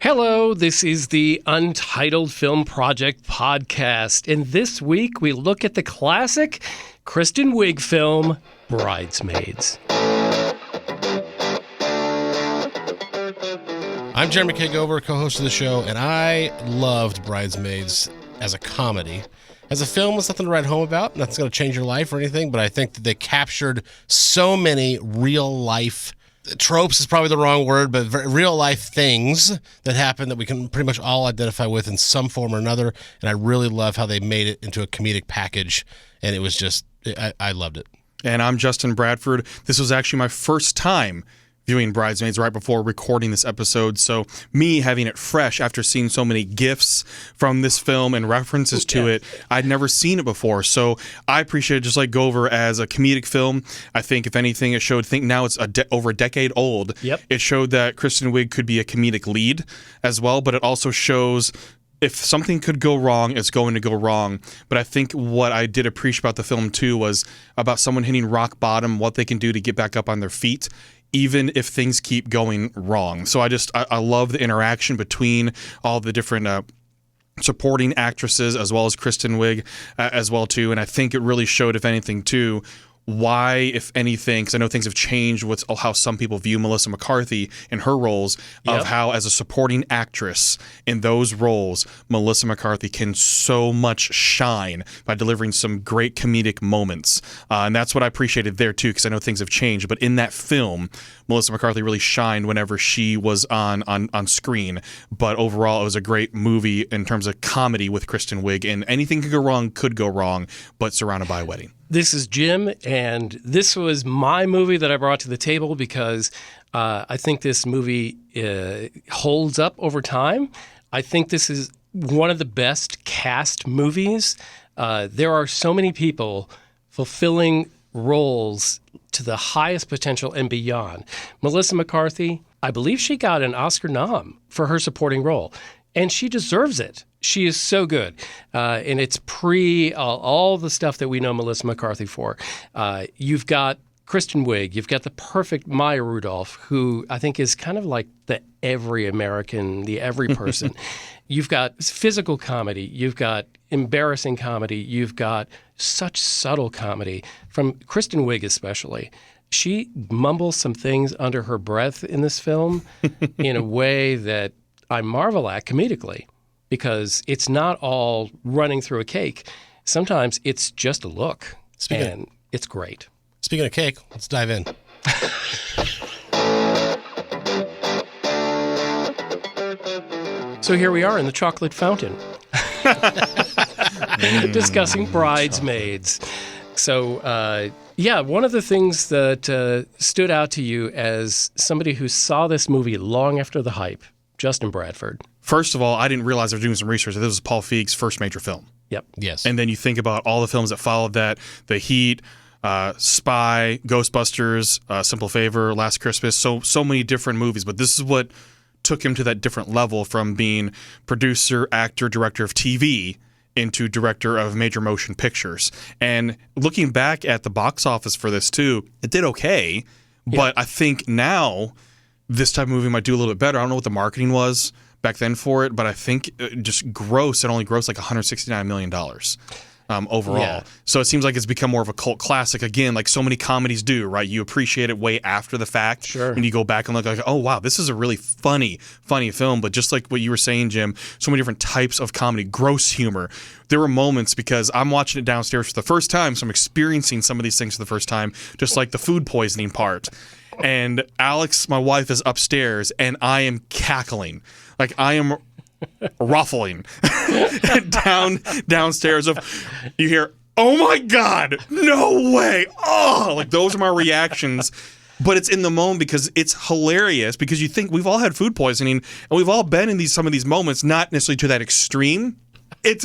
Hello, this is the Untitled Film Project Podcast, and this week we look at the classic Kristen Wiig film, Bridesmaids. I'm Jeremy Kagover, co-host of the show, and I loved Bridesmaids as a comedy. As a film, it's nothing to write home about. That's going to change your life or anything, but I think that they captured so many real-life tropes is probably the wrong word, but real-life things that happen that we can pretty much all identify with in some form or another, and I really love how they made it into a comedic package, and it was just, I loved it. And I'm Justin Bradford. This was actually my first time viewing Bridesmaids right before recording this episode. So me having it fresh after seeing so many GIFs from this film and references to it, I'd never seen it before. So I appreciate it just like Gover as a comedic film. I think if anything, it showed, now it's over a decade old. Yep. It showed that Kristen Wiig could be a comedic lead as well, but it also shows if something could go wrong, it's going to go wrong. But I think what I did appreciate about the film too was about someone hitting rock bottom, what they can do to get back up on their feet, even if things keep going wrong. So I love the interaction between all the different supporting actresses as well as Kristen Wiig as well too. And I think it really showed, if anything, too, why, if anything, because I know things have changed with how some people view Melissa McCarthy in her roles, of how as a supporting actress in those roles, Melissa McCarthy can so much shine by delivering some great comedic moments. And that's what I appreciated there too, because I know things have changed. But in that film, Melissa McCarthy really shined whenever she was on screen. But overall, it was a great movie in terms of comedy with Kristen Wiig. And anything could go wrong, but surrounded by a wedding. This is Jim, and this was my movie that I brought to the table because I think this movie holds up over time. I think this is one of the best cast movies. There are so many people fulfilling roles to the highest potential and beyond. Melissa McCarthy, I believe she got an Oscar nom for her supporting role, and she deserves it. She is so good. And it's pre all the stuff that we know Melissa McCarthy for. You've got Kristen Wiig. You've got the perfect Maya Rudolph, who I think is kind of like the every American, the every person. You've got physical comedy. You've got embarrassing comedy. You've got such subtle comedy from Kristen Wiig especially. She mumbles some things under her breath in this film in a way that I marvel at comedically, because it's not all running through a cake. Sometimes it's just a look, and it's great. Speaking of cake, let's dive in. So here we are in the chocolate fountain, discussing Bridesmaids. So, one of the things that stood out to you as somebody who saw this movie long after the hype, Justin Bradford. First of all, I didn't realize I was doing some research that this was Paul Feig's first major film. Yep. Yes. And then you think about all the films that followed that, The Heat, Spy, Ghostbusters, Simple Favor, Last Christmas, so many different movies. But this is what took him to that different level from being producer, actor, director of TV into director of major motion pictures. And looking back at the box office for this too, it did okay. Yeah. But I think now this type of movie might do a little bit better. I don't know what the marketing was back then for it, but I think it only grossed like $169 million overall. Yeah. So it seems like it's become more of a cult classic again, like so many comedies do, right? You appreciate it way after the fact. Sure. And you go back and look like, oh, wow, this is a really funny film. But just like what you were saying, Jim, so many different types of comedy, gross humor. There were moments, because I'm watching it downstairs for the first time, so I'm experiencing some of these things for the first time, just like the food poisoning part. And Alex, my wife, is upstairs, and I am cackling. Like I am ruffling downstairs. You hear, oh my God, no way. Oh, like those are my reactions. But it's in the moment because it's hilarious, because you think we've all had food poisoning and we've all been in some of these moments, not necessarily to that extreme, it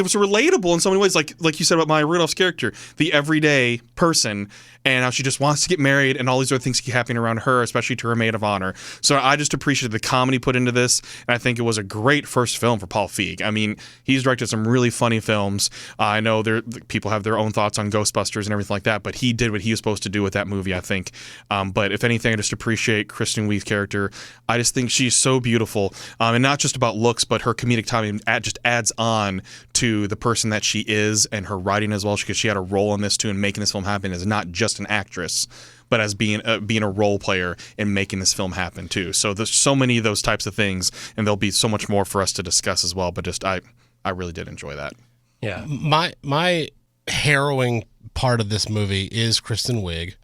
was relatable in so many ways, like you said about Maya Rudolph's character, the everyday person, and how she just wants to get married and all these other things keep happening around her, especially to her maid of honor. So I just appreciated the comedy put into this, and I think it was a great first film for Paul Feig. I mean, he's directed some really funny films. I know people have their own thoughts on Ghostbusters and everything like that, but he did what he was supposed to do with that movie, I think. But if anything, I just appreciate Kristen Wiig's character. I just think she's so beautiful, and not just about looks, but her comedic timing just adds on to the person that she is, and her writing as well, because she had a role in this too, and making this film happen as not just an actress, but as being a role player in making this film happen too. So there's so many of those types of things, and there'll be so much more for us to discuss as well. But just I really did enjoy that. Yeah, my harrowing part of this movie is Kristen Wiig,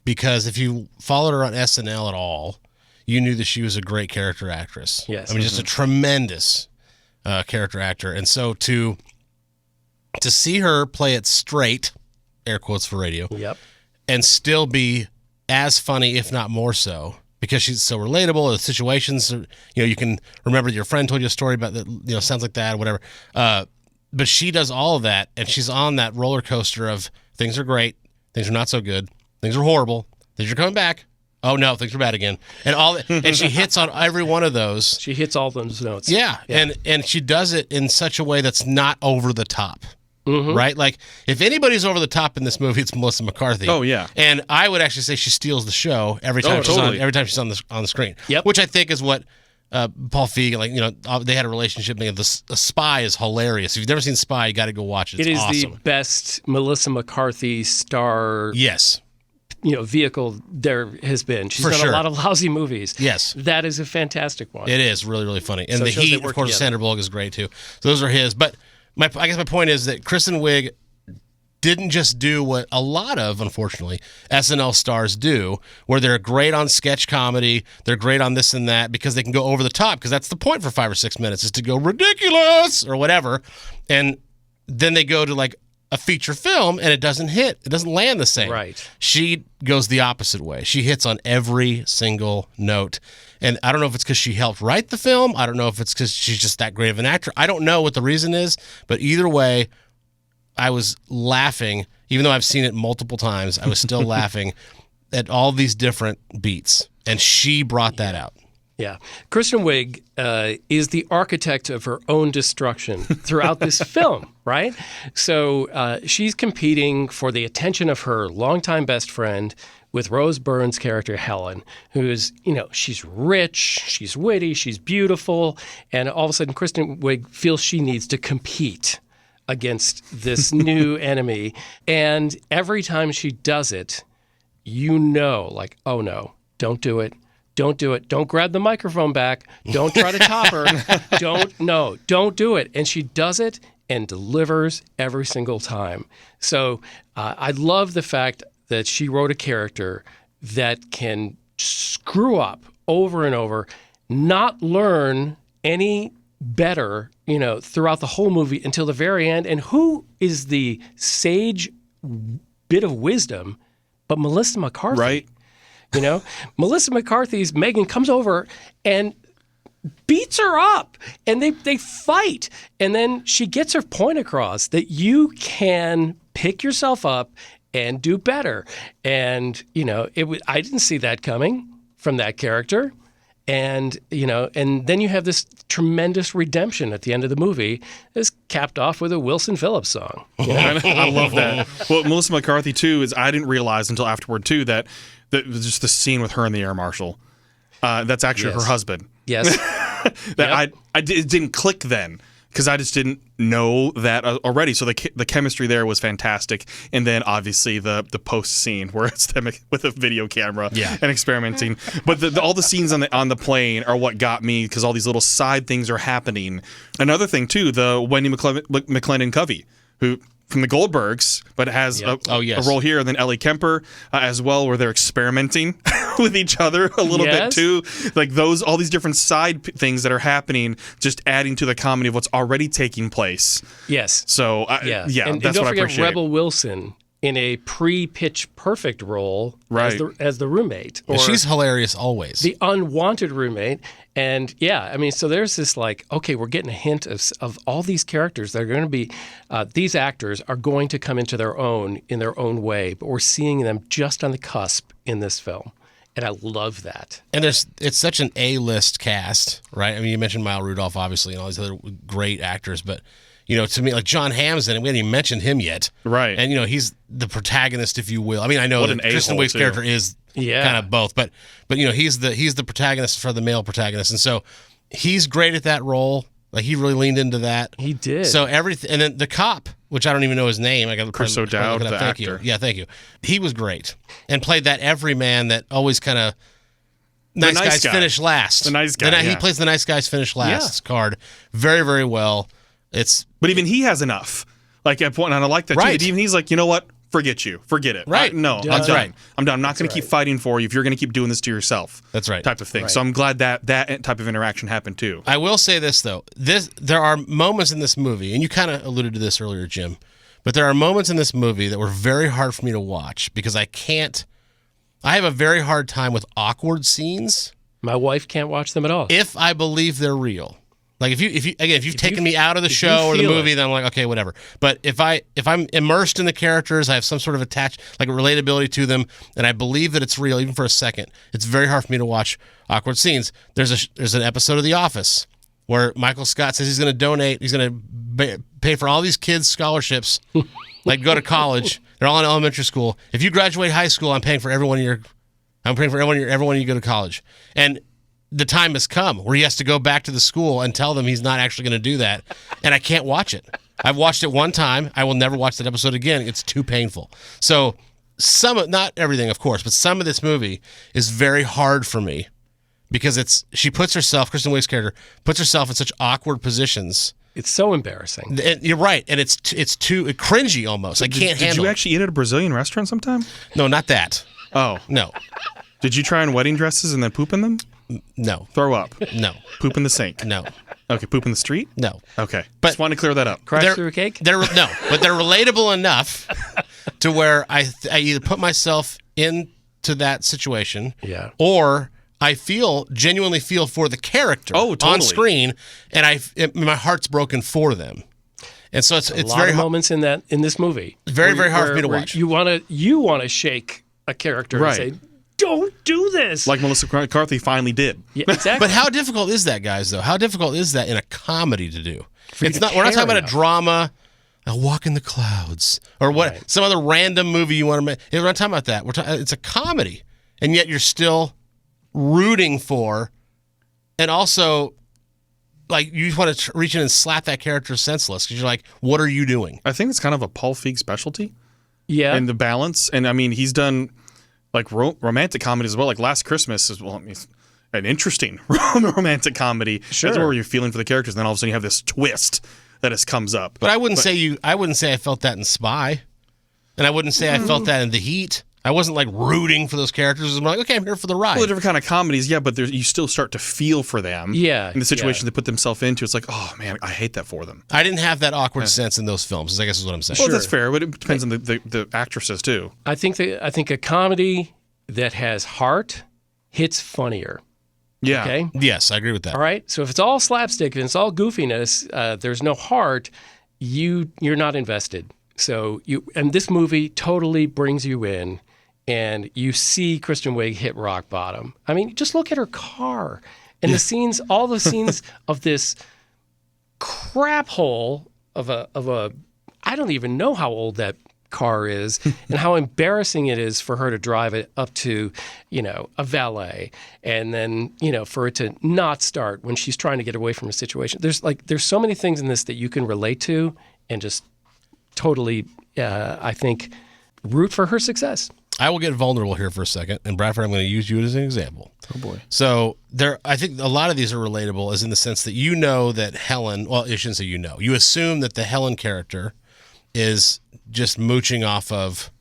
because if you followed her on SNL at all, you knew that she was a great character actress. Yes, I mean, just a tremendous character actor, and so to see her play it straight, air quotes for radio, yep, and still be as funny, if not more so, because she's so relatable. The situations, you can remember your friend told you a story about that, sounds like that or whatever. But she does all of that, and she's on that roller coaster of things are great, things are not so good, things are horrible, things are coming back. Oh no, things are bad again, and she hits on every one of those. She hits all those notes. Yeah. And she does it in such a way that's not over the top. Mm-hmm. Right? Like, if anybody's over the top in this movie, it's Melissa McCarthy. Oh, yeah. And I would actually say she steals the show every time she's on the screen. Yep. Which I think is what Paul Feig, they had a relationship. The Spy is hilarious. If you've never seen Spy, you got to go watch it. It's awesome. The best Melissa McCarthy star. Yes. Vehicle there has been. She's For done sure. a lot of lousy movies. Yes. That is a fantastic one. It is really, really funny. And So the it shows Heat, they work of course, together. Sandra Bullock is great too. So those are his. But I guess my point is that Kristen Wiig didn't just do what a lot of, unfortunately, SNL stars do, where they're great on sketch comedy, they're great on this and that, because they can go over the top, because that's the point for 5 or 6 minutes, is to go ridiculous or whatever. And then they go to like a feature film and it doesn't hit. It doesn't land the same. Right. She goes the opposite way. She hits on every single note. And I don't know if it's because she helped write the film. I don't know if it's because she's just that great of an actor. I don't know what the reason is, but either way, I was laughing. Even though I've seen it multiple times, I was still laughing at all these different beats. And she brought that out. Yeah. Kristen Wiig is the architect of her own destruction throughout this film, right? So she's competing for the attention of her longtime best friend with Rose Byrne's character, Helen, who's, she's rich, she's witty, she's beautiful, and all of a sudden Kristen Wiig feels she needs to compete against this new enemy. And every time she does it, like, oh no, don't do it. Don't do it. Don't grab the microphone back. Don't try to top her. Don't do it. And she does it and delivers every single time. So I love the fact that she wrote a character that can screw up over and over, not learn any better, throughout the whole movie until the very end. And who is the sage bit of wisdom but Melissa McCarthy? Right. Melissa McCarthy's Megan comes over and beats her up, and they fight, and then she gets her point across that you can pick yourself up and do better. And I didn't see that coming from that character. And and then you have this tremendous redemption at the end of the movie, that's capped off with a Wilson Phillips song. I love that. Well, Melissa McCarthy too is I didn't realize until afterward too that just the scene with her and the air marshal. That's actually her husband. Yes. It didn't click then, because I just didn't know that already. So the chemistry there was fantastic. And then obviously the post scene where it's them with a video camera and experimenting. But all the scenes on the plane are what got me, because all these little side things are happening. Another thing too, the Wendy McLendon Covey, who from the Goldbergs, but has a role here, and then Ellie Kemper as well, where they're experimenting with each other a little bit too. Like all these different side things that are happening, just adding to the comedy of what's already taking place. Yes. So and that's don't what I forget appreciate. Rebel Wilson in a pre-Pitch Perfect role Right. as the roommate. Or She's hilarious always. the unwanted roommate. And yeah, I mean, so there's this like, okay, we're getting a hint of all these characters that are going to be, these actors are going to come into their own in their own way, but we're seeing them just on the cusp in this film. And I love that. And it's such an A-list cast, right? I mean, you mentioned Maya Rudolph, obviously, and all these other great actors, but to me, like John Hamm's in it. We haven't even mentioned him yet. Right. And, he's the protagonist, if you will. I mean, I know What that an Kristen a-hole, Wiig's too. character is kind of both, but he's the protagonist for the male protagonist. And so he's great at that role. Like, he really leaned into that. He did. So everything, and then the cop, which I don't even know his name. I got Chris O'Dowd, the thank actor. you. Yeah, thank you. He was great and played that everyman that always kind of nice guys guy. finish last. The nice guy, He yeah. plays the nice guys finish last card very, very well. But even he has enough. Like at point, and I like that Right. too. Even he's like, you know what? Forget you. Forget it. Right. No, I'm That's done. right. I'm done. I'm not going to keep fighting for you if you're going to keep doing this to yourself. That's right. Type of thing. So I'm glad that type of interaction happened too. I will say this though. There are moments in this movie, and you kind of alluded to this earlier, Jim, but there are moments in this movie that were very hard for me to watch because I have a very hard time with awkward scenes My wife can't watch them at all. if I believe they're real. Like if you've taken me out of the show or the feel movie, it. then I'm like, okay, whatever. But if I'm immersed in the characters, I have some sort of like a relatability to them, and I believe that it's real, even for a second, it's very hard for me to watch awkward scenes. There's an episode of The Office where Michael Scott says he's going to donate, he's going to pay for all these kids' scholarships, like go to college. They're all in elementary school. If you graduate high school, I'm paying for everyone you go to college. And the time has come where he has to go back to the school and tell them he's not actually going to do that, and I can't watch it. I've watched it one time. I will never watch that episode again. It's too painful. So not everything, of course, but some of this movie is very hard for me because Kristen Wiig's character puts herself in such awkward positions. It's so embarrassing. And you're right, and it's too cringy almost. I can't Did handle you it. actually eat at a Brazilian restaurant sometime? No, not that. Oh. No, Did you try on wedding dresses and then poop in them? no, Throw up. no, Poop in the sink. no, Okay, poop in the street? no. Okay. But- Just want to clear that up. Crash through a cake? But they're relatable enough to where I either put myself into that situation, Yeah. or I genuinely feel for the character Oh, totally. on screen, and my heart's broken for them. And so it's a lot very of moments in this movie. Very, where- very hard for me to where watch. You want to shake a character Right. and say, "Don't do this." Like Melissa McCarthy finally did. Yeah, exactly. But how difficult is that, guys? Though, how difficult is that in a comedy to do? you It's to not. We're not care talking about a enough. drama, a walk in the clouds, or what? Right. Some other random movie you want to make. We're not talking about that. It's a comedy, and yet you're still rooting for, and also, like you want to reach in and slap that character senseless because you're like, what are you doing? I think it's kind of a Paul Feig specialty yeah. in the balance. And I mean, he's done like romantic comedy as well. Like Last Christmas is an interesting romantic comedy. Sure. That's where you're feeling for the characters. And then all of a sudden you have this twist that comes up. But I wouldn't say I felt that in Spy, and I wouldn't say I felt that in The Heat. I wasn't like rooting for those characters. I'm like, okay, I'm here for the ride. Well, the different kind of comedies, yeah, but you still start to feel for them. Yeah, In the situation yeah. they put themselves into, it's like, oh man, I hate that for them. I didn't have that awkward sense in those films, I guess is what I'm saying. Well, that's fair, but it depends on the actresses too. I think a comedy that has heart hits funnier. Yeah. Okay. Yes, I agree with that. All right. So if it's all slapstick and it's all goofiness, there's no heart. You're not invested. So and this movie totally brings you in, and you see Kristen Wiig hit rock bottom. I mean, just look at her car and all the scenes of this crap hole of a. I don't even know how old that car is and how embarrassing it is for her to drive it up to, a valet, and then, for it to not start when she's trying to get away from a situation. There's so many things in this that you can relate to and just totally, I think, root for her success. I will get vulnerable here for a second, and Bradford, I'm going to use you as an example. Oh boy. So I think a lot of these are relatable, as in the sense that that Helen. Well, you shouldn't say you assume that the Helen character is just mooching off of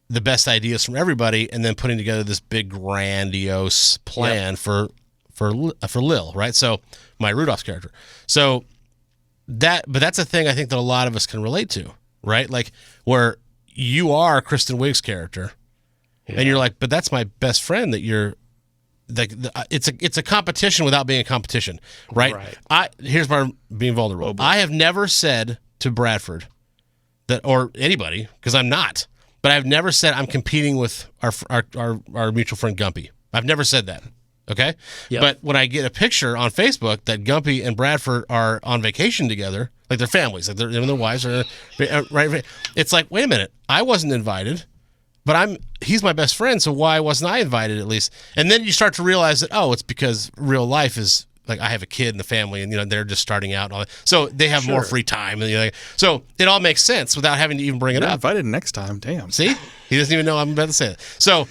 the best ideas from everybody, and then putting together this big grandiose plan for Lil, right? So Maya Rudolph's character. So but that's a thing I think that a lot of us can relate to, right? Like where you are Kristen Wiig's character, and you're like, but that's my best friend that you're. Like it's a competition without being a competition, right? Here's my being vulnerable. I have never said to Bradford that, or anybody, because I'm not, but I've never said I'm competing with our mutual friend Gumpy. I've never said that. Okay, but when I get a picture on Facebook that Gumpy and Bradford are on vacation together, like their families, like their wives are right. It's like, wait a minute, I wasn't invited. But he's my best friend, so why wasn't I invited at least? And then you start to realize that, it's because real life is like, I have a kid and a family, and they're just starting out, and all that. So they have more free time, and so it all makes sense without having to even bring it up. Invited next time, damn. See, he doesn't even know I'm about to say it. So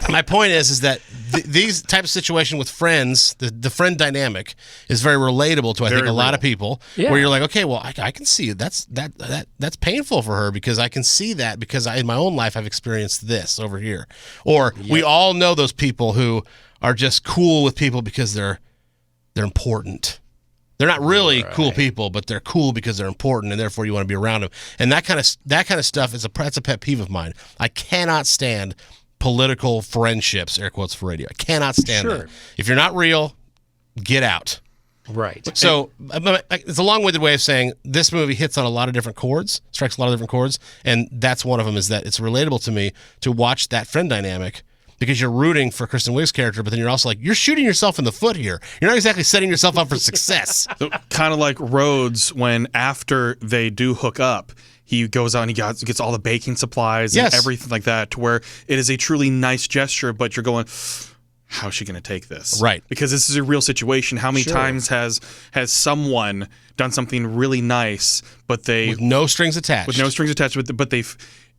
my point is that these types of situations with friends, the friend dynamic is very relatable to I think a lot of people. Yeah. Where you're like, okay, well, I can see it. That's painful for her because I can see that because in my own life I've experienced this over here. Or we all know those people who are just cool with people because they're important. They're not really cool people, but they're cool because they're important, and therefore you want to be around them. And that kind of stuff that's a pet peeve of mine. I cannot stand political friendships, air quotes for radio. I cannot stand that. If you're not real, get out. Right. So it's a long-winded way of saying this movie hits on a lot of different chords, strikes a lot of different chords, and that's one of them is that it's relatable to me to watch that friend dynamic because you're rooting for Kristen Wiig's character, but then you're also like, you're shooting yourself in the foot here. You're not exactly setting yourself up for success. So, kind of like Rhodes when after they do hook up, he goes out and he gets all the baking supplies and everything like that to where it is a truly nice gesture, but you're going, how's she going to take this? Right. Because this is a real situation. How many times has someone done something really nice, but with no strings attached. But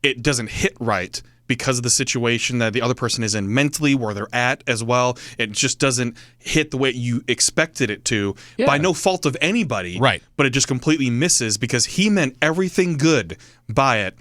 it doesn't hit right because of the situation that the other person is in mentally, where they're at as well. It just doesn't hit the way you expected it to by no fault of anybody. Right. But it just completely misses because he meant everything good by it,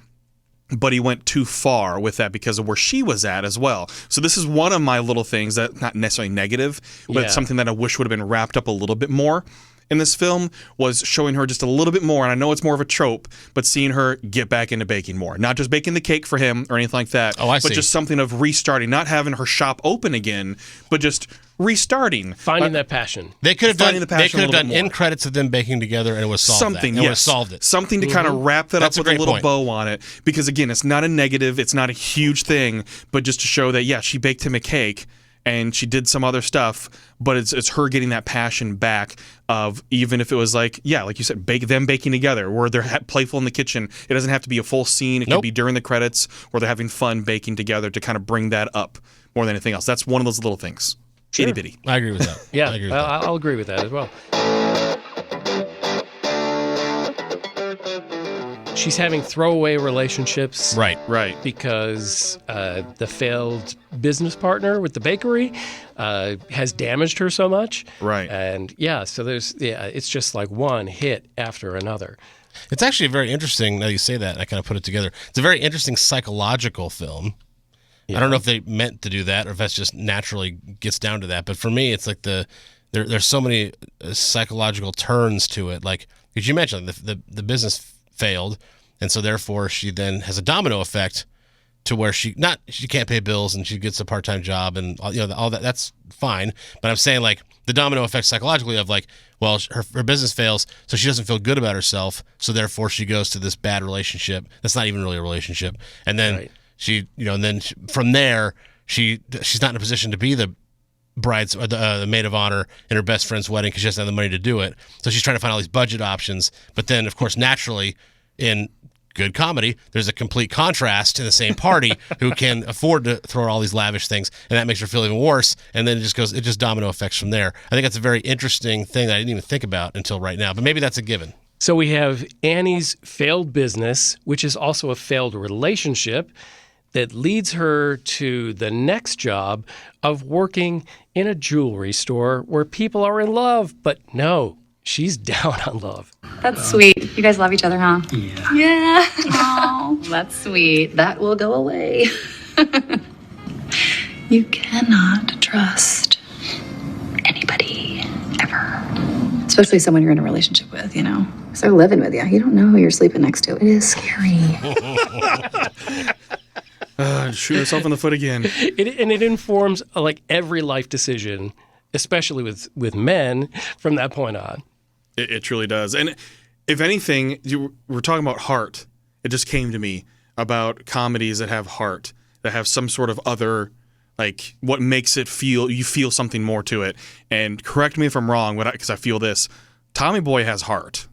but he went too far with that because of where she was at as well. So this is one of my little things that, not necessarily negative, but it's something that I wish would have been wrapped up a little bit more in this film, was showing her just a little bit more, and I know it's more of a trope, but seeing her get back into baking more. Not just baking the cake for him or anything like that, but just something of restarting, not having her shop open again, but just restarting. Finding that passion. They could have done end credits of them baking together, and it was solved. Something, that. It would have solved it. Something to kind of wrap that up with a little bow on it. Because again, it's not a negative, it's not a huge thing, but just to show that, she baked him a cake, and she did some other stuff, but it's her getting that passion back of, even if it was like you said, them baking together, where they're playful in the kitchen. It doesn't have to be a full scene. It could be during the credits where they're having fun baking together to kind of bring that up more than anything else. That's one of those little things. Itty bitty. I agree with that. I'll agree with that as well. She's having throwaway relationships. Right. Because the failed business partner with the bakery has damaged her so much. Right. And so it's just like one hit after another. It's actually very interesting, now you say that, I kind of put it together. It's a very interesting psychological film. I don't know if they meant to do that or if that's just naturally gets down to that. But for me, it's like there's so many psychological turns to it. Like, because you mentioned the business failed, and so therefore she then has a domino effect to where she can't pay bills and she gets a part-time job and all that. That's fine, but I'm saying like the domino effect psychologically of like, well, her business fails, so she doesn't feel good about herself, so therefore she goes to this bad relationship that's not even really a relationship, and then from there she's not in a position to be the bride's or the maid of honor in her best friend's wedding because she doesn't have the money to do it. So she's trying to find all these budget options. But then, of course, naturally, in good comedy, there's a complete contrast in the same party who can afford to throw all these lavish things, and that makes her feel even worse. And then it just domino effects from there. I think that's a very interesting thing that I didn't even think about until right now. But maybe that's a given. So we have Annie's failed business, which is also a failed relationship, that leads her to the next job of working in a jewelry store where people are in love. But no, she's down on love. That's sweet. You guys love each other, huh? Yeah. Oh, that's sweet. That will go away. You cannot trust anybody ever. That's Especially someone you're in a relationship with, you know. So living with you. You don't know who you're sleeping next to. It is scary. Shoot herself in the foot again. It informs like every life decision, especially with men from that point on. It truly does. And if anything, we're talking about heart. It just came to me about comedies that have heart, that have some sort of other, like what makes it you feel something more to it. And correct me if I'm wrong, because I feel this. Tommy Boy has heart.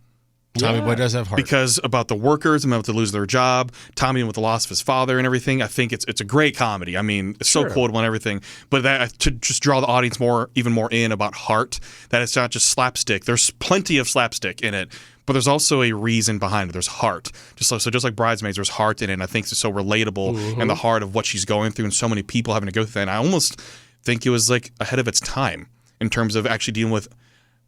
Tommy Boy does have heart. Because about the workers and about to lose their job, Tommy with the loss of his father and everything, I think it's a great comedy. I mean, it's so quotable and everything. But that to just draw the audience even more in about heart, that it's not just slapstick. There's plenty of slapstick in it, but there's also a reason behind it. There's heart. Just like Bridesmaids, there's heart in it, and I think it's so relatable and the heart of what she's going through and so many people having to go through that. And I almost think it was like ahead of its time in terms of actually dealing with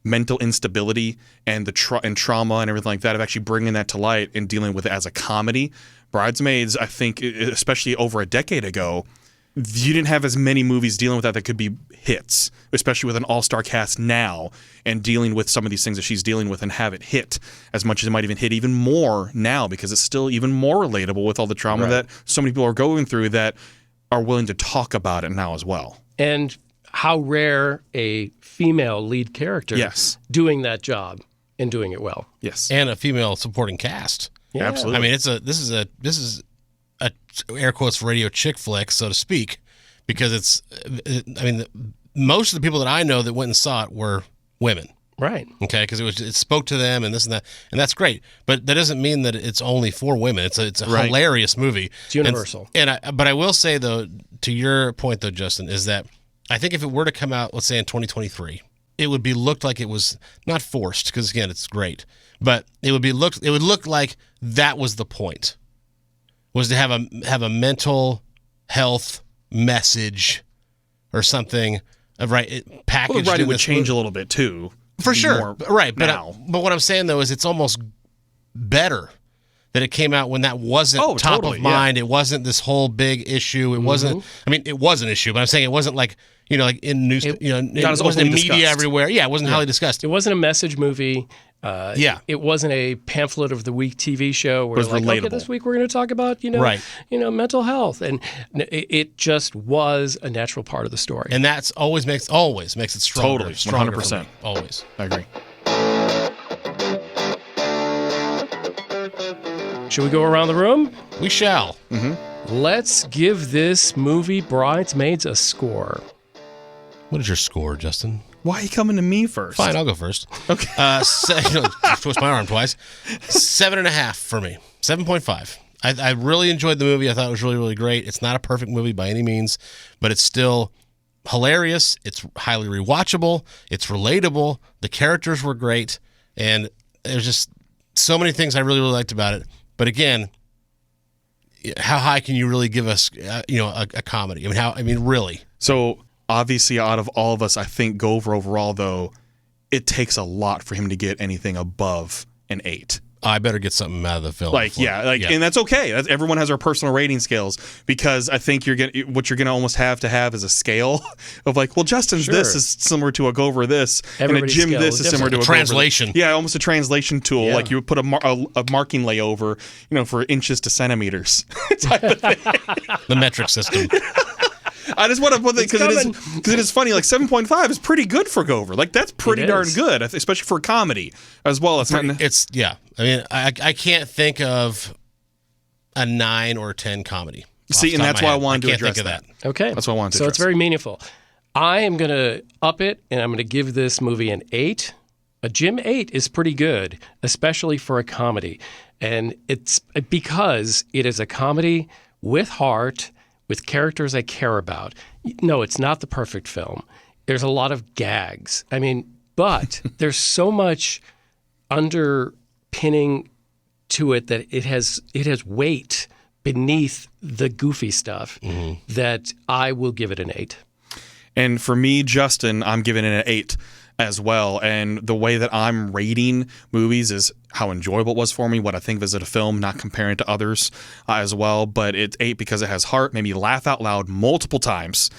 mental instability and the trauma and everything like that, of actually bringing that to light and dealing with it as a comedy. Bridesmaids, I think, especially over a decade ago, you didn't have as many movies dealing with that could be hits, especially with an all-star cast now and dealing with some of these things that she's dealing with and have it hit as much as it might even hit even more now because it's still even more relatable with all the trauma that so many people are going through that are willing to talk about it now as well. And how rare a female lead character doing that job and doing it well. Yes. And a female supporting cast. Yeah. Absolutely. I mean, this is a air quotes radio chick flick, so to speak, because most of the people that I know that went and saw it were women. Right. Okay, because it spoke to them and this and that, and that's great. But that doesn't mean that it's only for women. It's a hilarious movie. It's universal. But I will say though, to your point though, Justin, is that I think if it were to come out, let's say in 2023, it would be looked like it was not forced, because again, it's great, but it would look like that was the point, was to have a mental health message or something, packaged. The writing in would this change movie. a little bit too, for sure, right? Now. But what I'm saying though is it's almost better that it came out when that wasn't top of mind. It wasn't this whole big issue. It wasn't. I mean, it was an issue, but I'm saying it wasn't like like in news. It wasn't in media everywhere. Yeah, it wasn't highly discussed. It wasn't a message movie. It wasn't a pamphlet of the week TV show where was relatable. Okay, this week we're going to talk about mental health, and it just was a natural part of the story. And that's always makes it stronger. Totally, 100%. Always, I agree. Should we go around the room? We shall. Let's give this movie Bridesmaids a score. What is your score, Justin? Why are you coming to me first? Fine, I'll go first. Okay. Twist my arm twice. 7.5 for me. 7.5. I really enjoyed the movie. I thought it was really, really great. It's not a perfect movie by any means, but it's still hilarious. It's highly rewatchable. It's relatable. The characters were great, and there's just so many things I really, really liked about it. But again, how high can you really give us, a comedy? I mean, really? So obviously, out of all of us, I think Gover overall, though, it takes a lot for him to get anything above an 8. I better get something out of the film. And that's okay. Everyone has our personal rating scales, because I think what you're gonna almost have is a scale of like, well, Justin's this is similar to a Gover this, Everybody's and a Jim scale this is is similar to a translation. Gover this. Yeah, almost a translation tool. Yeah. Like you would put a marking layover, for inches to centimeters type of thing. The metric system. I just want to put it because it is funny. Like 7.5 is pretty good for Gover. Like that's pretty darn good, especially for a comedy as well. I mean, I can't think of a 9 or a 10 comedy. See, and that's why I wanted to address that. Okay. That's what I wanted to So address. it's very meaningful. I am going to up it, and I'm going to give this movie an 8. A Jim 8 is pretty good, especially for a comedy. And it's because it is a comedy with heart, with characters I care about. No, it's not the perfect film. There's a lot of gags. I mean, but there's so much underpinning to it that it has weight beneath the goofy stuff that I will give it an 8. And for me, Justin, I'm giving it an 8 as well. And the way that I'm rating movies is how enjoyable it was for me, what I think of as a film, not comparing it to others as well. But it's 8 because it has heart, made me laugh out loud multiple times,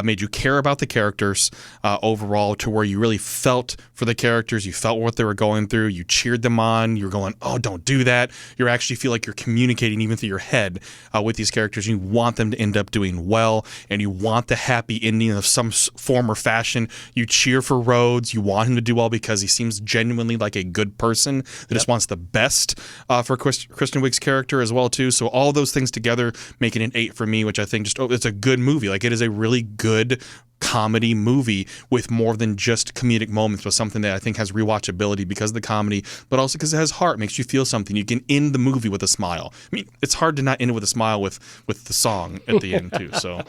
made you care about the characters overall to where you really felt for the characters. You felt what they were going through. You cheered them on. You're going, oh, don't do that. You actually feel like you're communicating even through your head with these characters. You want them to end up doing well, and you want the happy ending of some form or fashion. You cheer for Rhodes. You want him to do well because he seems genuinely like a good person that just wants the best for Kristen Wiig's character as well too. So all those things together make it an 8 for me, which I think it's a good movie. Like, it is a really good comedy movie with more than just comedic moments, but something that I think has rewatchability because of the comedy, but also because it has heart, makes you feel something. You can end the movie with a smile. I mean, it's hard to not end it with a smile with the song at the end too. So,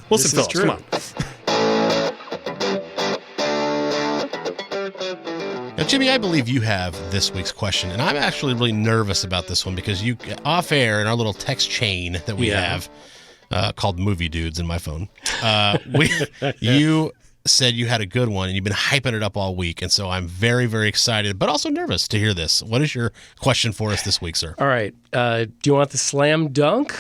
Wilson Phillips, come on. Now, Jimmy, I believe you have this week's question, and I'm actually really nervous about this one because you, off air in our little text chain that we have called Movie Dudes in my phone, you said you had a good one and you've been hyping it up all week, and so I'm very, very excited, but also nervous to hear this. What is your question for us this week, sir? All right. Do you want the slam dunk?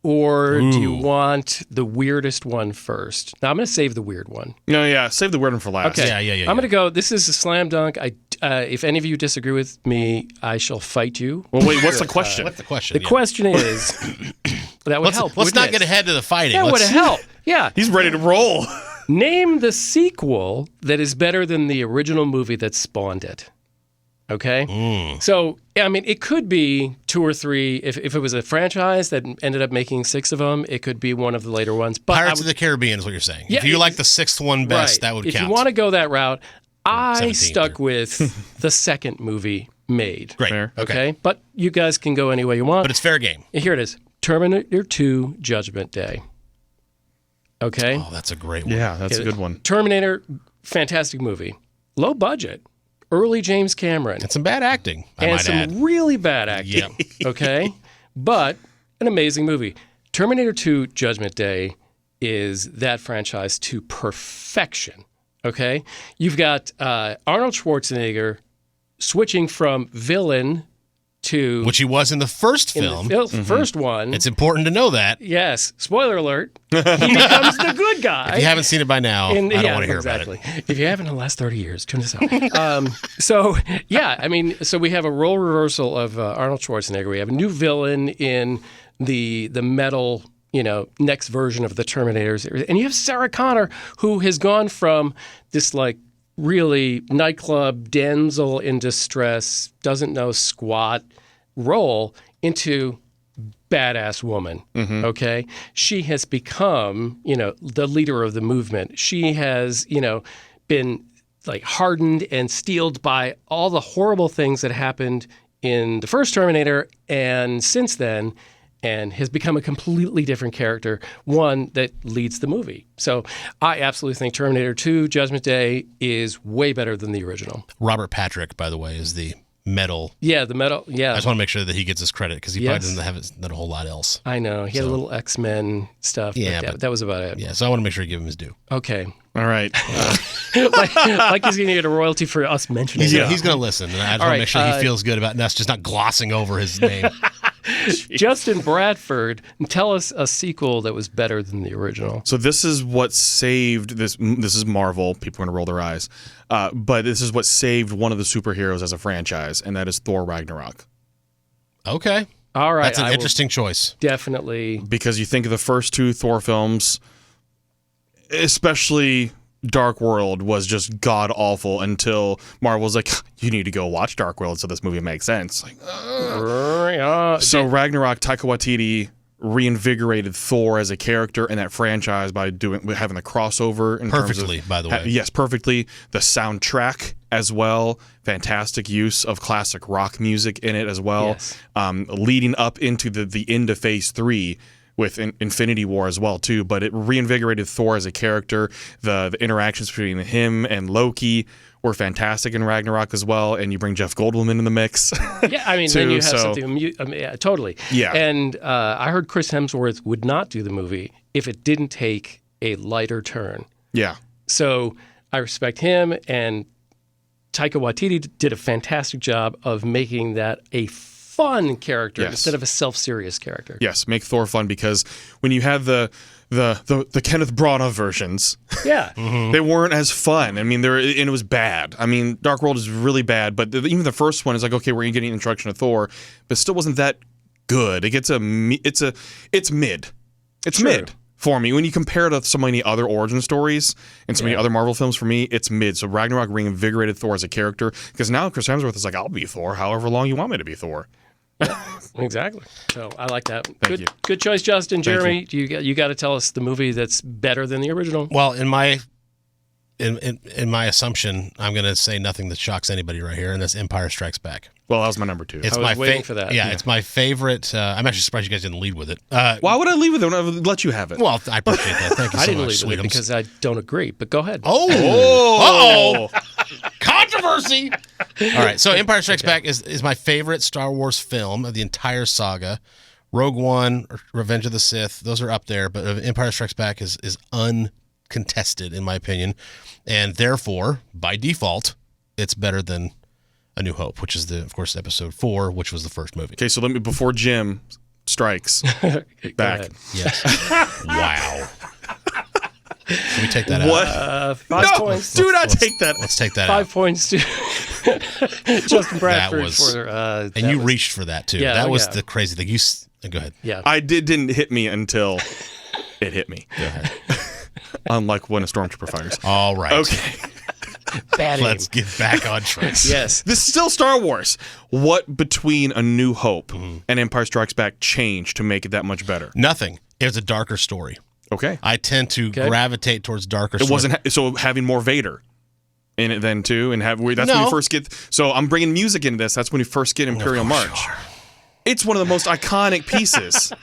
Or do you want the weirdest one first? Now, I'm going to save the weird one. No, yeah, save the weird one for last. Okay. Yeah. I'm going to go, this is a slam dunk. If any of you disagree with me, I shall fight you. Well, wait, what's the question? What's the question? The question is, that would help. Let's not get ahead of the fighting. That would help. Yeah. He's ready to roll. Name the sequel that is better than the original movie that spawned it. Okay? So, I mean, it could be 2 or 3. If it was a franchise that ended up making 6 of them, it could be one of the later ones. But Pirates of the Caribbean is what you're saying. Yeah, if you like the 6th one best, that would count. If you want to go that route, I 17th stuck with the second movie made. Great. Fair. Okay? But you guys can go any way you want. But it's fair game. Here it is. Terminator 2 Judgment Day. Okay? Oh, that's a great one. Yeah, that's a good one. Terminator, fantastic movie. Low budget. Early James Cameron. And some bad acting, I and might some add. really bad acting. Okay? But an amazing movie. Terminator 2 Judgment Day is that franchise to perfection. Okay? You've got Arnold Schwarzenegger switching from villain to... Which he was in the first film. First one. It's important to know that. Yes. Spoiler alert. He becomes the good guy. If you haven't seen it by now, I don't want to hear about it. If you haven't in the last 30 years, tune this out. So we have a role reversal of Arnold Schwarzenegger. We have a new villain in the metal, next version of the Terminators. And you have Sarah Connor, who has gone from this, like, really nightclub damsel in distress, doesn't know squat role into badass woman. Okay, she has become the leader of the movement. She has been like hardened and steeled by all the horrible things that happened in the first Terminator, and since then. And has become a completely different character, one that leads the movie. So I absolutely think Terminator 2 Judgment Day is way better than the original. Robert Patrick, by the way, is the metal. Yeah, the metal. Yeah. I just want to make sure that he gets his credit because he probably doesn't have done a whole lot else. I know. He had a little X-Men stuff. Yeah, but that was about it. Yeah, so I want to make sure you give him his due. Okay. All right. like he's going to get a royalty for us mentioning it. He's going to listen. And I just want to make sure he feels good about us just not glossing over his name. Justin Bradford, tell us a sequel that was better than the original. So this is what saved this. This is Marvel. People are going to roll their eyes. But this is what saved one of the superheroes as a franchise, and that is Thor Ragnarok. Okay. All right. That's an interesting choice. Definitely. Because you think of the first 2 Thor films, especially Dark World was just god awful until Marvel's like, you need to go watch Dark World so this movie makes sense. Like, so Ragnarok, Taika Waititi reinvigorated Thor as a character in that franchise by having the crossover in perfectly, terms of, by the way. Yes, perfectly. The soundtrack as well, fantastic use of classic rock music in it as well. Yes. Leading up into the end of Phase 3. With Infinity War as well too, but it reinvigorated Thor as a character. The interactions between him and Loki were fantastic in Ragnarok as well, and you bring Jeff Goldblum into the mix. Yeah, I mean, too, then you have something. Totally. Yeah, and I heard Chris Hemsworth would not do the movie if it didn't take a lighter turn. Yeah. So I respect him, and Taika Waititi did a fantastic job of making that a fun character instead of a self-serious character. Yes, make Thor fun, because when you have the Kenneth Branagh versions, they weren't as fun. I mean, and it was bad. I mean, Dark World is really bad, but even the first one is like, okay, we're getting an introduction to Thor, but it still wasn't that good. It gets it's mid. It's mid for me. When you compare it to so many other origin stories and so many other Marvel films, for me, it's mid. So Ragnarok reinvigorated Thor as a character, because now Chris Hemsworth is like, I'll be Thor however long you want me to be Thor. Exactly. So I like that. Thank you. Good choice, Justin. Jeremy, you got to tell us the movie that's better than the original. Well, in my assumption, I'm going to say nothing that shocks anybody right here, and that's Empire Strikes Back. Well, that was my number 2. It's I was waiting for that. Yeah, it's my favorite. I'm actually surprised you guys didn't lead with it. Why would I leave it? I would let you have it. Well, I appreciate that. Thank you so I didn't much, leave it Sweetums. because I don't agree, but go ahead. Oh! Controversy! All right, so Empire Strikes Back is my favorite Star Wars film of the entire saga. Rogue One, Revenge of the Sith, those are up there, but Empire Strikes Back is uncontested, in my opinion. And therefore, by default, it's better than A New Hope, which is, of course, episode 4, which was the first movie. Okay, so before Jim strikes back. Yes. Wow. Can we take that What? out? 5 points. Do not take that. Let's take that 5 out. points to Justin Bradford. That was, for, and that you was- reached for that, too. Yeah, that was yeah. the crazy thing. Go ahead. Yeah. I didn't hit me until it hit me. Go ahead. Unlike when a stormtrooper fires. All right. Okay. Bad aim. Let's get back on track. Yes. This is still Star Wars. What between A New Hope and Empire Strikes Back changed to make it that much better? Nothing. It was a darker story. Okay. I tend to gravitate towards darker It stories. wasn't so having more Vader in it then too, and that's when No. you first get. So I'm bringing music into this. That's when you first get Imperial March. It's one of the most iconic pieces.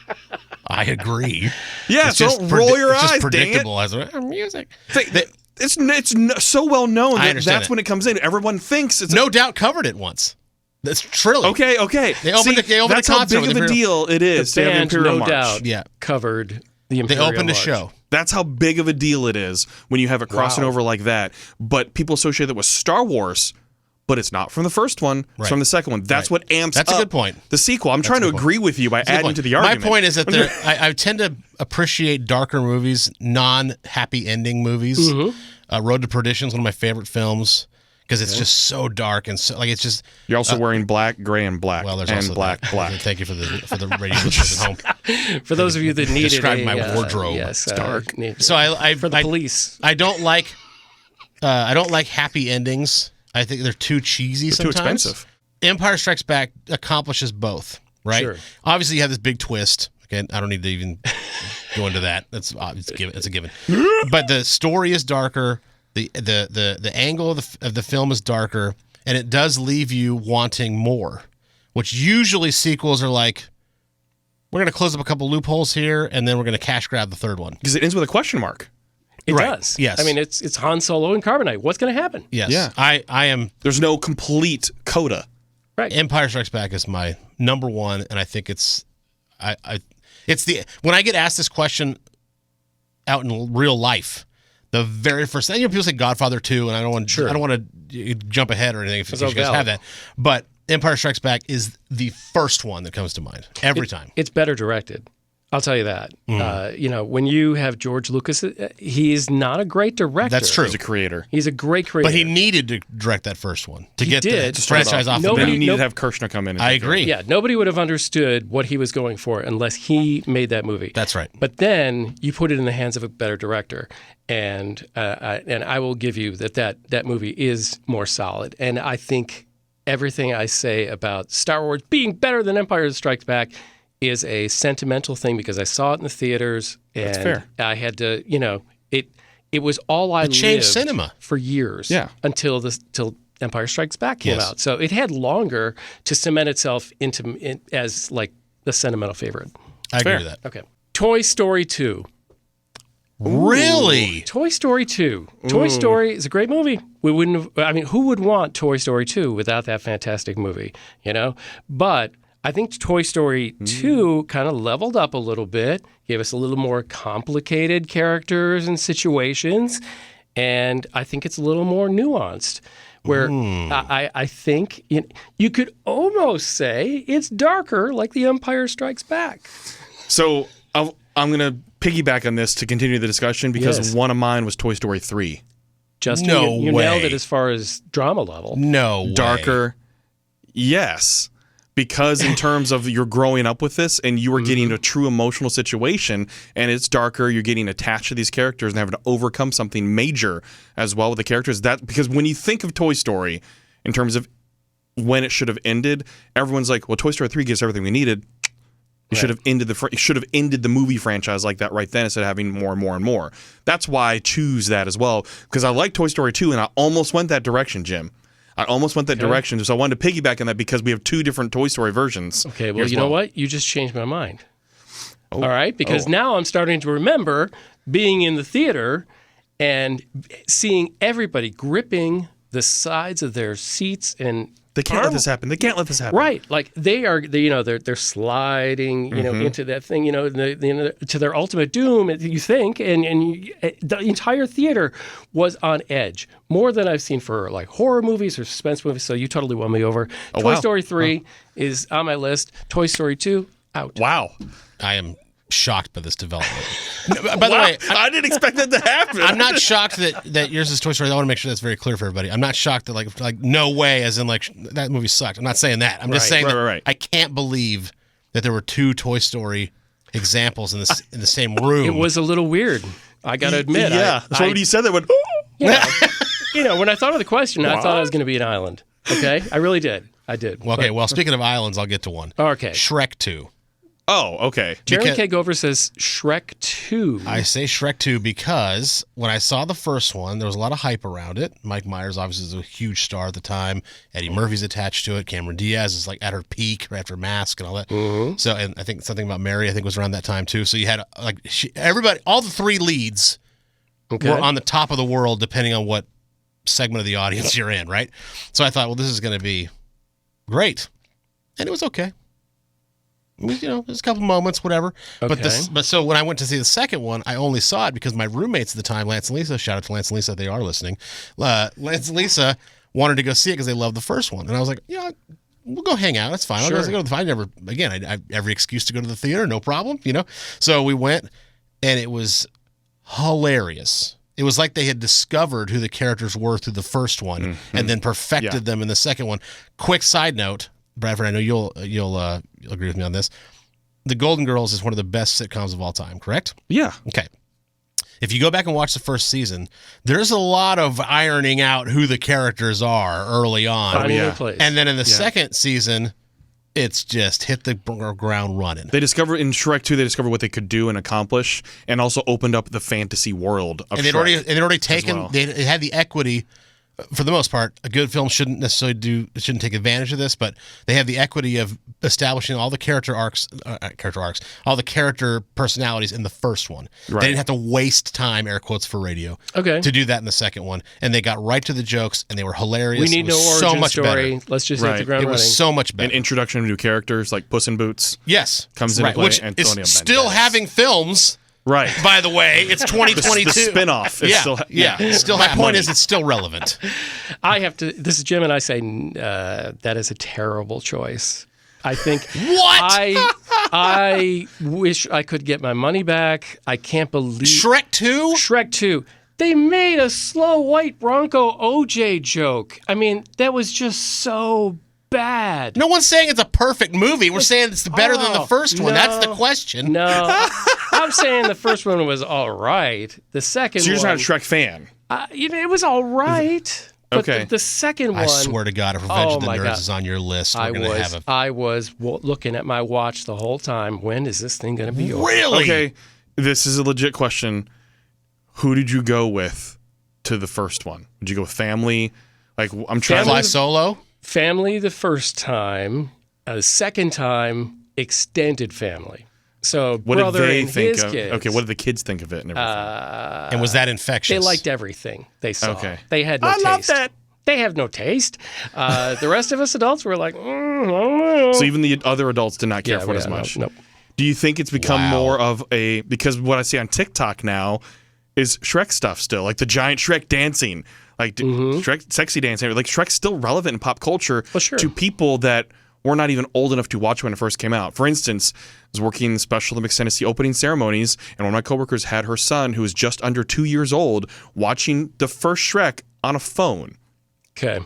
I agree. Yeah, It's so just don't roll your it's just eyes, dang it. predictable as music. It's so well known I that understand that's it. when it comes in. Everyone thinks it's No Doubt covered it once. That's truly. okay. They opened that's a how concert big with of a Imperial- deal it is The to have band, Imperial no March. doubt, Yeah. covered the They Imperial opened a March. show. That's how big of a deal it is when you have it crossing Wow. over like that. But people associate that with Star Wars, but it's not from the first one. It's Right. from the second one. That's Right. what amps That's a up good point. the sequel. I'm trying to a good agree with you by That's a good adding point. to the argument. My point is that I tend to appreciate darker movies, non-happy ending movies. Mm-hmm. Road to Perdition is one of my favorite films because it's just so dark and so it's just. You're also wearing black, gray, and black. Well, there's and also black, that. black. Thank you for the radio listeners at home. For those of you that needed Describe my wardrobe. yes, It's dark. So I for the police. I don't like happy endings. I think they're too cheesy They're too sometimes. expensive. Empire Strikes Back accomplishes both, right? Sure. Obviously, you have this big twist. Okay, I don't need to even go into that. It's a given. But the story is darker. The angle of the film is darker, and it does leave you wanting more. Which usually sequels are like, we're going to close up a couple loopholes here, and then we're going to cash grab the third one. Because it ends with a question mark. It Right. does. Yes. I mean, it's Han Solo and Carbonite. What's going to happen? Yes. Yeah. I am. There's no complete coda. Right. Empire Strikes Back is my number one, and I think it's when I get asked this question out in real life, the very first thing, people say Godfather 2, and I don't want to jump ahead or anything if you guys valid. have that, but Empire Strikes Back is the first one that comes to mind every time. It's better directed. I'll tell you that. Mm-hmm. When you have George Lucas, he is not a great director. That's true. He's a creator. He's a great creator. But he needed to direct that first one to get did. the To start franchise off the Nobody- Then you ground. need nope. to have Kirshner come in. And I take agree. Yeah, nobody would have understood what he was going for unless he made that movie. That's right. But then you put it in the hands of a better director, and I will give you that movie is more solid. And I think everything I say about Star Wars being better than Empire Strikes Back is a sentimental thing because I saw it in the theaters, and That's fair. I had to, it was all I It changed lived cinema. for years. Yeah. Until Empire Strikes Back came Yes. out, so it had longer to cement itself as like the sentimental favorite. I agree Fair. with that. Okay, Toy Story 2. Really? Toy Story 2. Toy Story is a great movie. Who would want Toy Story 2 without that fantastic movie, But I think Toy Story 2 kind of leveled up a little bit, gave us a little more complicated characters and situations, and I think it's a little more nuanced. where I think you could almost say it's darker, like The Empire Strikes Back. So I'm going to piggyback on this to continue the discussion because one of mine was Toy Story 3. Justin, No you way. nailed it as far as drama level. No way. Darker, yes. Because in terms of you're growing up with this and you are getting a true emotional situation and it's darker, you're getting attached to these characters and having to overcome something major as well with the characters. Because when you think of Toy Story in terms of when it should have ended, everyone's like, well, Toy Story 3 gives everything we needed. You should have ended the movie franchise like that right then instead of having more and more and more. That's why I choose that as well, because I like Toy Story 2 and I almost went that direction, Jim. I almost went that direction, so I wanted to piggyback on that because we have two different Toy Story versions. Okay, well, you know what? You just changed my mind. All right, because now I'm starting to remember being in the theater and seeing everybody gripping the sides of their seats and They can't let this happen. They can't let this happen. Right, like they're sliding, into that thing, to their ultimate doom. You think, and the entire theater was on edge, more than I've seen for like horror movies or suspense movies. So you totally won me over. Toy Story 3 is on my list. Toy Story 2 out. Wow. I am shocked by this development. By the way, I didn't expect that to happen. I'm not shocked that yours is Toy Story. I want to make sure that's very clear for everybody. I'm not shocked that like no way, as in like that movie sucked. I'm not saying that. I'm just saying that I can't believe that there were two Toy Story examples in the same room. It was a little weird. I got to admit. Yeah. So when you said that, went, when I thought of the question, I thought I was going to be an island. Okay, I really did. I did. Well, okay. Well, speaking of islands, I'll get to one. Okay. Shrek 2. oh, okay. Jeremy K. Gover says Shrek 2. I say Shrek 2 because when I saw the first one, there was a lot of hype around it. Mike Myers obviously is a huge star at the time. Eddie Murphy's attached to it. Cameron Diaz is like at her peak right after Mask and all that. So, and I think something about Mary, I think was around that time too. So you had like everybody, all the three leads were on the top of the world depending on what segment of the audience you're in, right? So I thought, well, this is going to be great. And it was okay. There's a couple moments, whatever. Okay. But so when I went to see the second one, I only saw it because my roommates at the time, Lance and Lisa, shout out to Lance and Lisa, they are listening. Lance and Lisa wanted to go see it because they loved the first one. And I was like, we'll go hang out. That's fine. I'll go to the I every excuse to go to the theater, no problem, So we went, and it was hilarious. It was like they had discovered who the characters were through the first one and then perfected them in the second one. Quick side note, Bradford, I know you'll agree with me on this. The Golden Girls is one of the best sitcoms of all time, correct? Yeah. Okay. If you go back and watch the first season, there's a lot of ironing out who the characters are early on. Finding their place. And then in the second season, it's just hit the ground running. They discovered in Shrek 2, they discovered what they could do and accomplish, and also opened up the fantasy world of Shrek. They'd already taken, they had the equity. For the most part, a good film shouldn't take advantage of this, but they have the equity of establishing all the character arcs, all the character personalities in the first one. Right. They didn't have to waste time, air quotes for radio, to do that in the second one, and they got right to the jokes, and they were hilarious. We need no origin so much story. Better. Let's just hit the ground running. It was running. so much better. An introduction of new characters like Puss in Boots. Yes, comes into play. Which Antonio is still having films. Right. By the way, it's 2022. The spinoff. Is still. My point is, it's still relevant. I have to. This is Jim, and I say that is a terrible choice. I think. What? I wish I could get my money back. I can't believe Shrek 2. Shrek 2. They made a slow white Bronco OJ joke. I mean, that was just so bad. No one's saying it's a perfect movie. We're saying it's better than the first one. That's the question. No. I'm saying the first one was all right. The second one... So you're just not a Shrek fan? It was all right. But okay. The second one... I swear to God, if Revenge of the Nerds is on your list, we're going to have a... I was looking at my watch the whole time. When is this thing going to be over? Really? Okay, this is a legit question. Who did you go with to the first one? Did you go with family? Like, I'm trying to... Fly solo? Family the first time. The second time, extended family. So what brother did they and think his of? kids. Okay, what did the kids think of it and everything? And was that infectious? They liked everything they saw. Okay. They had no taste. love that. They have no taste. The rest of us adults were like, I don't know. So even the other adults did not care for it as much. Nope. Do you think it's become more of a... Because what I see on TikTok now is Shrek stuff still. Like the giant Shrek dancing. like Shrek, sexy dancing. Like Shrek's still relevant in pop culture to people that were not even old enough to watch when it first came out. For instance, I was working in Special Olympics Tennessee opening ceremonies, and one of my coworkers had her son, who was just under 2 years old, watching the first Shrek on a phone. Okay,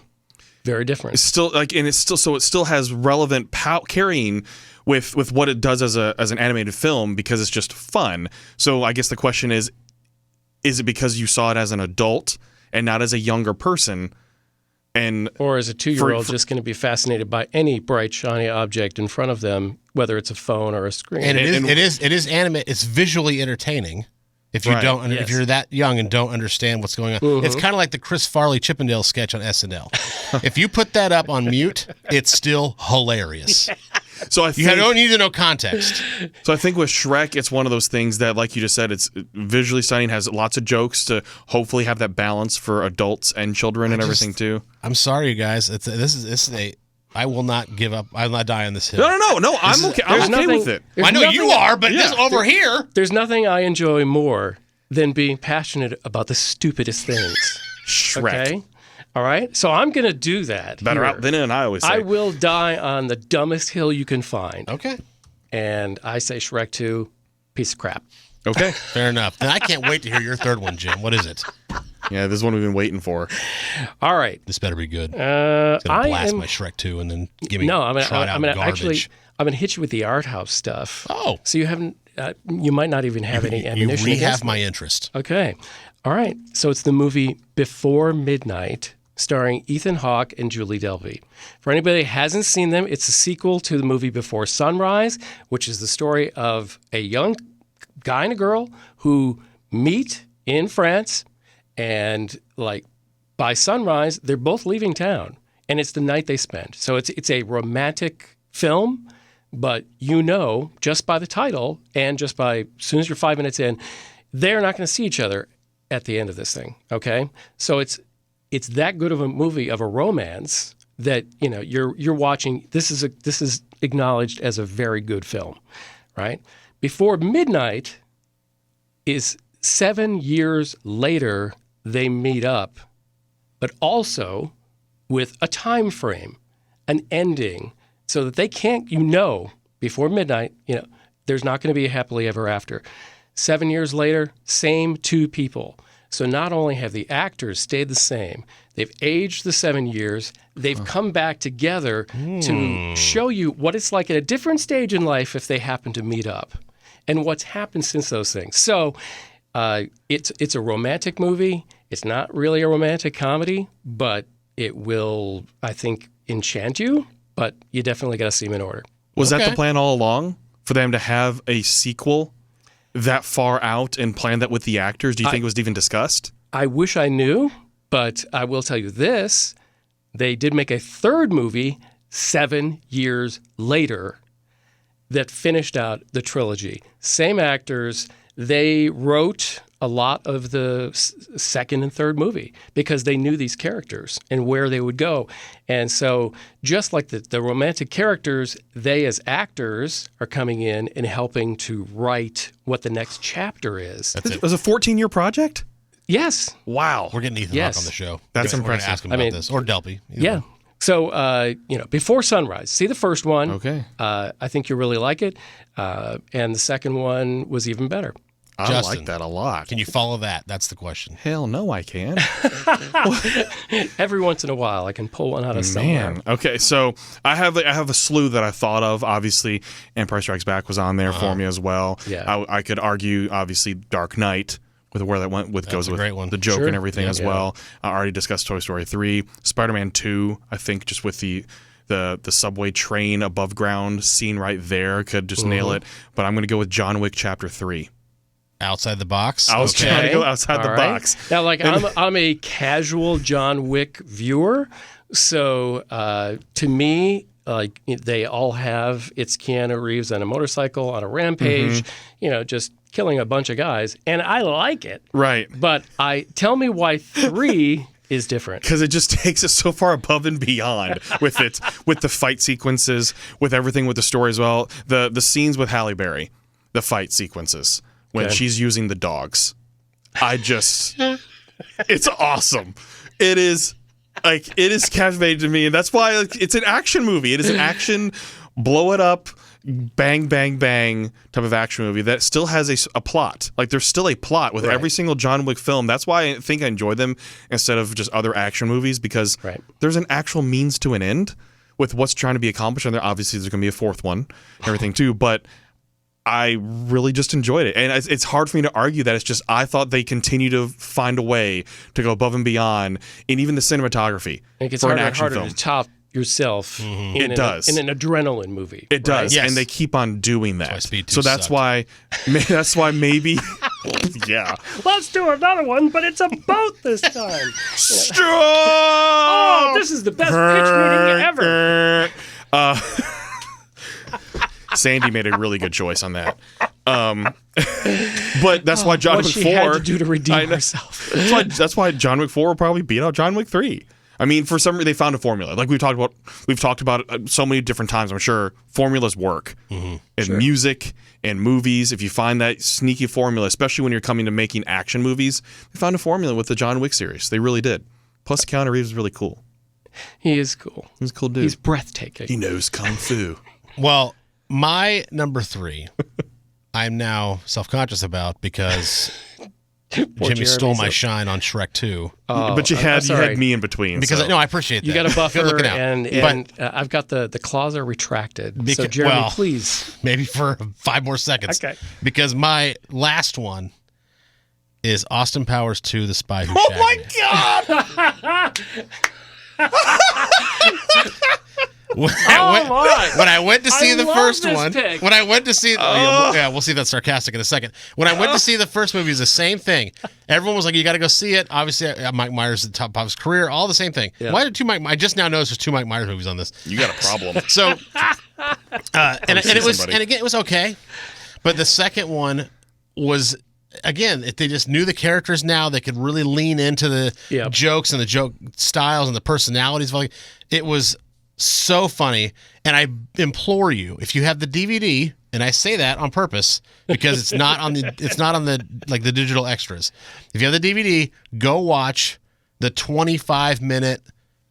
very different. It's still like, and it's still so it still has relevant carrying with what it does as an animated film because it's just fun. So I guess the question is it because you saw it as an adult and not as a younger person? Or is a 2-year-old just going to be fascinated by any bright, shiny object in front of them, whether it's a phone or a screen? And it is animate. It's visually entertaining. If you don't, if you're that young and don't understand what's going on, it's kind of like the Chris Farley Chippendale sketch on SNL. If you put that up on mute, it's still hilarious. So you don't need to know context. So I think with Shrek, it's one of those things that, like you just said, it's visually stunning, has lots of jokes to hopefully have that balance for adults and children and everything too. I'm sorry, you guys. I will not give up. I will not die on this hill. No. I'm okay. I'm okay with it. I know you are, but this over here. There's nothing I enjoy more than being passionate about the stupidest things. Shrek. Okay? All right? So I'm going to do that. Better out than in, I always say. I will die on the dumbest hill you can find. Okay. And I say Shrek 2, piece of crap. Okay. Fair enough. Then I can't wait to hear your third one, Jim. What is it? Yeah, this is one we've been waiting for. All right. This better be good. It's going to blast my Shrek 2 and then give me garbage. I'm going to hit you with the art house stuff. Oh. So you haven't, you might not even have any ammunition. You have my interest. Okay. All right. So it's the movie Before Midnight, starring Ethan Hawke and Julie Delpy. For anybody who hasn't seen them, it's a sequel to the movie Before Sunrise, which is the story of a young guy and a girl who meet in France, and like by sunrise, they're both leaving town, and it's the night they spend. So it's a romantic film, but just by the title and just by as soon as you're 5 minutes in, they're not going to see each other at the end of this thing. Okay, so it's that good of a movie of a romance that you're watching. This is acknowledged as a very good film, right? Before Midnight is 7 years later they meet up, but also with a time frame, an ending, so that they can't, before midnight, there's not going to be a happily ever after. 7 years later, same two people. So not only have the actors stayed the same, they've aged the 7 years, they've come back together to show you what it's like at a different stage in life if they happen to meet up and what's happened since those things. So it's a romantic movie. It's not really a romantic comedy, but it will, I think, enchant you, but you definitely got to see them in order. Was that the plan all along, for them to have a sequel that far out and plan that with the actors? Do you think it was even discussed? I wish I knew, but I will tell you this. They did make a third movie 7 years later that finished out the trilogy. Same actors. They wrote a lot of the second and third movie because they knew these characters and where they would go. And so just like the romantic characters, they as actors are coming in and helping to write what the next chapter is. It was a 14-year project? Yes. Wow. We're getting Ethan Hawke on the show. That's impressive. We're going to ask him about this. Or Delpy. Yeah. So, Before Sunrise, see the first one. Okay. I think you'll really like it. And the second one was even better. I like that a lot. Can you follow that? That's the question. Hell no, I can. Every once in a while, I can pull one out of somewhere. Man. Okay, so I have a slew that I thought of. Obviously, Empire Strikes Back was on there for me as well. Yeah. I could argue, obviously, Dark Knight with where that went with That's goes a with great one. the joke Sure. and everything as Yeah. well. I already discussed Toy Story 3, Spider-Man 2. I think just with the subway train above ground scene right there could just nail it. But I'm going to go with John Wick Chapter 3. Outside the box? I was trying to go outside the box. Now, I'm a casual John Wick viewer, so to me, they all have it's Keanu Reeves on a motorcycle on a rampage, just killing a bunch of guys, and I like it. Right. But tell me why 3 is different. Because it just takes it so far above and beyond with the fight sequences, with everything with the story as well. The scenes with Halle Berry, the fight sequences. When she's using the dogs. It's awesome. It is captivating to me, and that's why it's an action movie. It is an action, blow it up, bang, bang, bang type of action movie that still has a plot. Like, there's still a plot with every single John Wick film. That's why I think I enjoy them instead of just other action movies, because there's an actual means to an end with what's trying to be accomplished. And obviously there's going to be a fourth one, everything too. But I really just enjoyed it. And it's hard for me to argue that. It's just, I thought they continue to find a way to go above and beyond in even the cinematography. It gets for an harder and action harder film. to top yourself in an adrenaline movie. It does. Yes. And they keep on doing that. So that's why maybe yeah. Let's do another one, but it's a boat this time. Strong! Oh, this is the best pitch meeting ever. Sandy made a really good choice on that. But that's why John Wick 4 had to do to redeem herself. That's why John Wick 4 will probably beat out John Wick 3. I mean, for some reason, they found a formula. Like we've talked about so many different times. I'm sure formulas work in music and movies. If you find that sneaky formula, especially when you're coming to making action movies, they found a formula with the John Wick series. They really did. Plus, Keanu Reeves is really cool. He is cool. He's a cool dude. He's breathtaking. He knows kung fu. Well, my number 3, I'm now self-conscious about because Jimmy stole my shine on Shrek 2. But you had me in between. Because I appreciate that. You got a buffer, Good looking out. and I've got the claws are retracted. So Jeremy, please. Maybe for 5 more seconds. Okay. Because my last one is Austin Powers 2, The Spy Who Shagged Me. God! When I went to see the first one, when I went to see, we'll see that sarcastic in a second. When I went to see the first movie, it was the same thing. Everyone was like, "You got to go see it." Obviously, Mike Myers at the top of his career, all the same thing. Yeah. Why did I just now noticed there's 2 Mike Myers movies on this. You got a problem. So, and it was okay, but the second one was. Again, if they just knew the characters now, they could really lean into the jokes and the joke styles and the personalities. It was so funny, and I implore you, if you have the DVD, and I say that on purpose because it's not on the like the digital extras. If you have the DVD, go watch the 25-minute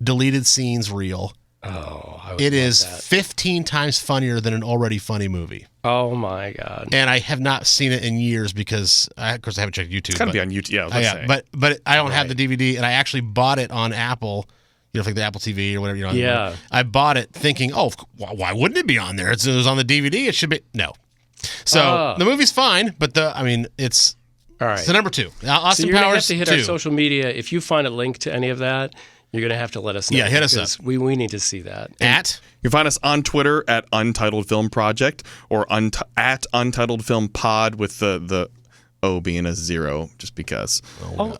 deleted scenes reel. Oh, it is 15 times funnier than an already funny movie. Oh my God! And I have not seen it in years because, of course, I haven't checked YouTube. It's gotta be on YouTube. Yeah, but I don't have the DVD, and I actually bought it on Apple. Like the Apple TV or whatever. Yeah. I bought it thinking, why wouldn't it be on there? It was on the DVD. It should be So the movie's fine, but it's all right. So number 2, Austin so you're gonna Powers have to hit 2. our social media. If you find a link to any of that, you're going to have to let us know. Yeah, hit us up. We need to see that. You can find us on Twitter at Untitled Film Project or at Untitled Film Pod with the O being a 0 just because.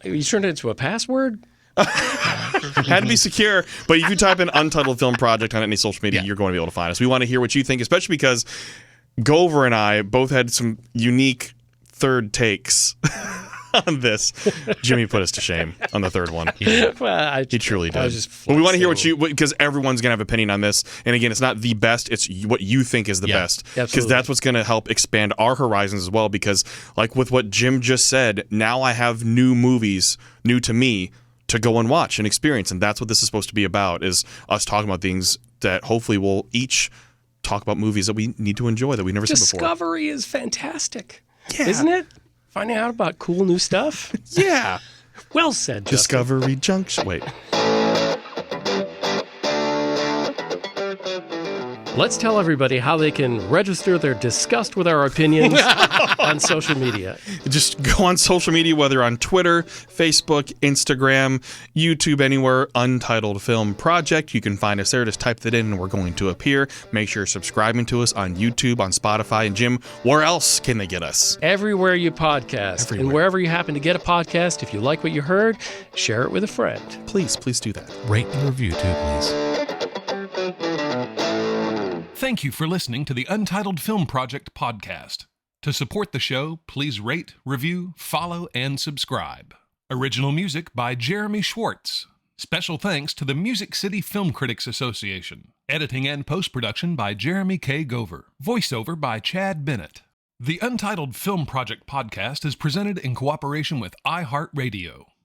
You turned it into a password? Had to be secure, but you can type in Untitled Film Project on any social media, you're going to be able to find us. We want to hear what you think, especially because Gover and I both had some unique third takes on this. Jimmy put us to shame on the third one. Well, he truly did. But we want to hear because everyone's going to have an opinion on this. And again, it's not the best, it's what you think is the best. Because that's what's going to help expand our horizons as well. Because like with what Jim just said, now I have new movies, new to me, to go and watch and experience. And that's what this is supposed to be about, is us talking about things that hopefully we'll each talk about movies that we need to enjoy that we've never seen before. Discovery is fantastic, isn't it? Finding out about cool new stuff. Yeah. Well said, Justin. Discovery Junction. Wait. Let's tell everybody how they can register their disgust with our opinions on social media. Just go on social media, whether on Twitter, Facebook, Instagram, YouTube, anywhere, Untitled Film Project. You can find us there. Just type that in and we're going to appear. Make sure you're subscribing to us on YouTube, on Spotify. And Jim, where else can they get us? Everywhere you podcast. Everywhere. And wherever you happen to get a podcast, if you like what you heard, share it with a friend. Please do that. Rate and review too, please. Thank you for listening to the Untitled Film Project Podcast. To support the show, please rate, review, follow, and subscribe. Original music by Jeremy Schwartz. Special thanks to the Music City Film Critics Association. Editing and post-production by Jeremy K. Gover. Voiceover by Chad Bennett. The Untitled Film Project Podcast is presented in cooperation with iHeartRadio.